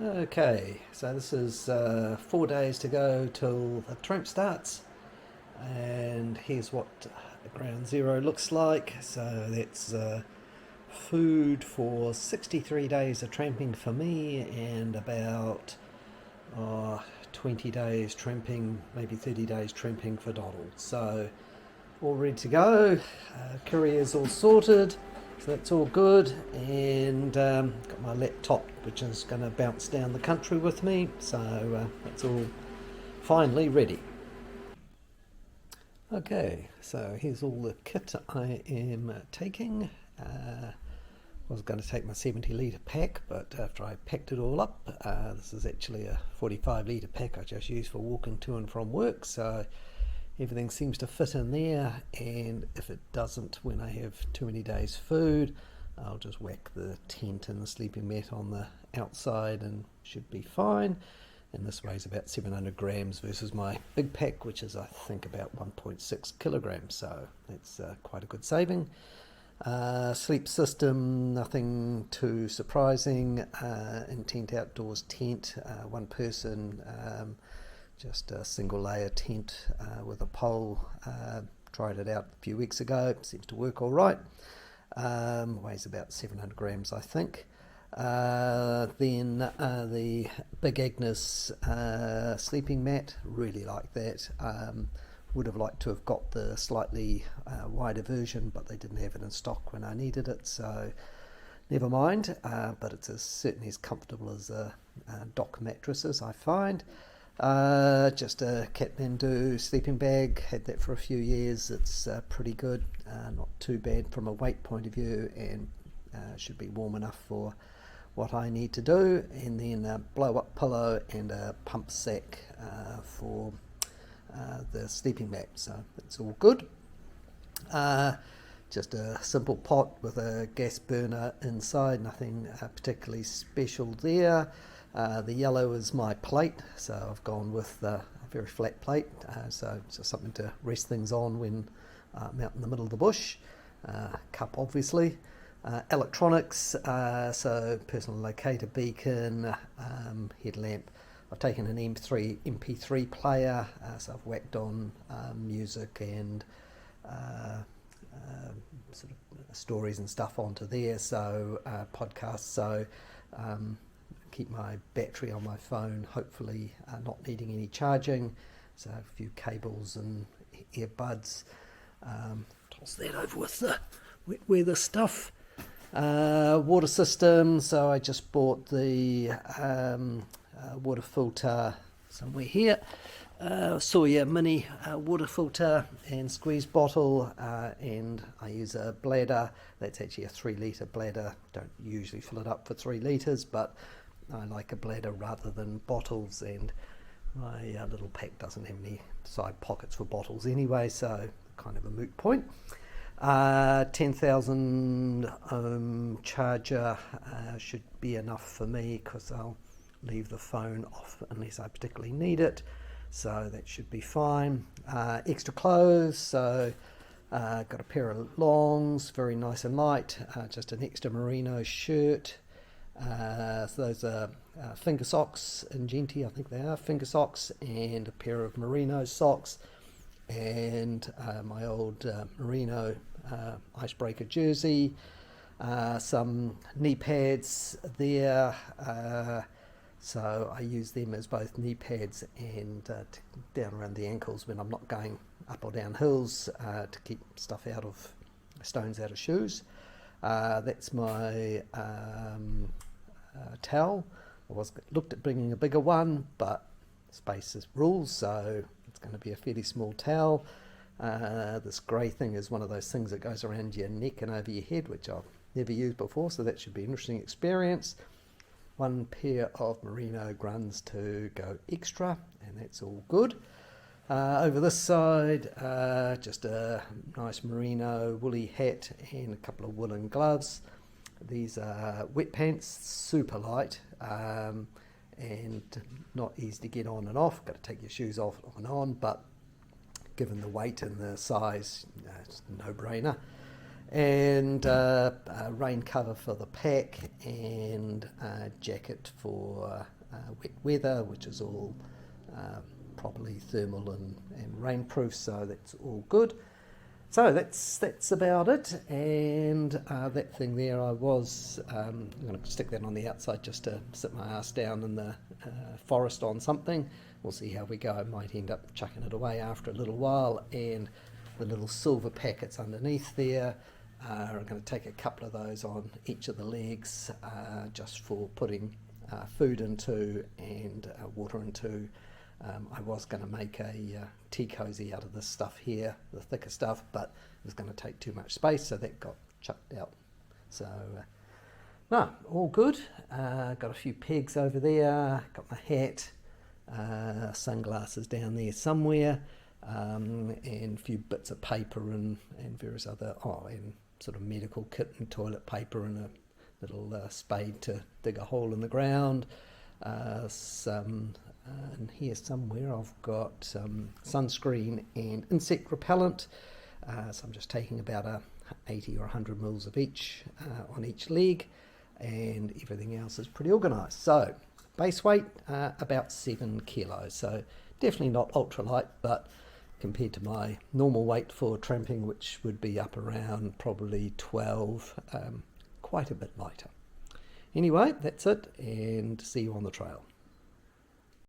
Okay, so this is 4 days to go till the tramp starts, and here's what ground zero looks like. So that's food for 63 days of tramping for me, and about uh, 20 days tramping, maybe 30 days tramping for Donald. So all ready to go. Courier's all sorted, so that's all good. And got my laptop, which is going to bounce down the country with me. So that's all finally ready. Okay, so here's all the kit I am taking. I was going to take my 70 litre pack, but after I packed it all up, this is actually a 45 litre pack I just use for walking to and from work. So everything seems to fit in there, and if it doesn't when I have too many days food, I'll just whack the tent and the sleeping mat on the outside and should be fine. And this weighs about 700 grams versus my big pack, which is I think about 1.6 kilograms, so that's quite a good saving. Sleep system, nothing too surprising. In tent outdoors tent, one person, just a single layer tent with a pole. Tried it out a few weeks ago, seems to work all right. Weighs about 700 grams, I think. Then the Big Agnes sleeping mat, really like that. Would have liked to have got the slightly wider version, but they didn't have it in stock when I needed it, so never mind. But it's certainly as comfortable as a dock mattresses, I find. Just a Kathmandu sleeping bag, had that for a few years. It's pretty good, not too bad from a weight point of view, and should be warm enough for what I need to do. And then a blow up pillow and a pump sack for the sleeping mat, so it's all good. Just a simple pot with a gas burner inside, nothing particularly special there. The yellow is my plate, so I've gone with a very flat plate, so it's just something to rest things on when I'm out in the middle of the bush. Cup obviously. Electronics, so personal locator beacon, headlamp. I've taken an MP3 player, so I've whacked on music and sort of stories and stuff onto there, so podcasts, so keep my battery on my phone hopefully not needing any charging, so a few cables and earbuds. Toss that over with the wet weather stuff. Water system, so I just bought the water filter somewhere here. Sawyer mini water filter and squeeze bottle, and I use a bladder. That's actually a 3 litre bladder. Don't usually fill it up for 3 litres, but I like a bladder rather than bottles, and my little pack doesn't have any side pockets for bottles anyway, so kind of a moot point. 10,000 ohm charger should be enough for me, because I'll leave the phone off unless I particularly need it, so that should be fine. Extra clothes, so got a pair of longs, very nice and light, just an extra merino shirt. So those are finger socks, Ingenti I think they are, finger socks, and a pair of merino socks, and my old merino icebreaker jersey, some knee pads there, so I use them as both knee pads and down around the ankles when I'm not going up or down hills, to keep stuff out of stones out of shoes. That's my towel. I looked at bringing a bigger one, but space is rules, so it's going to be a fairly small towel. This grey thing is one of those things that goes around your neck and over your head, which I've never used before, so that should be an interesting experience. One pair of merino gruns to go extra, and that's all good. Over this side, just a nice merino woolly hat and a couple of woolen gloves. These are wet pants, super light, and not easy to get on and off. Got to take your shoes off and on, but given the weight and the size, it's a no-brainer. and rain cover for the pack, and jacket for wet weather, which is all properly thermal and rainproof, so that's all good. So that's about it, and that thing there, I was I'm going to stick that on the outside just to sit my ass down in the forest on something. We'll see how we go. I might end up chucking it away after a little while, and the little silver packets underneath there, I'm going to take a couple of those on each of the legs, just for putting food into and water into. I was going to make a tea cosy out of this stuff here, the thicker stuff, but it was going to take too much space, so that got chucked out. So, no, all good. Got a few pegs over there, got my hat, sunglasses down there somewhere, and a few bits of paper and various other, and sort of medical kit and toilet paper and a little spade to dig a hole in the ground. And here somewhere I've got sunscreen and insect repellent, so I'm just taking about 80 or 100 mils of each on each leg, and everything else is pretty organised. So base weight about 7 kilos, so definitely not ultralight, but compared to my normal weight for tramping, which would be up around probably 12, quite a bit lighter. Anyway, that's it, and see you on the trail.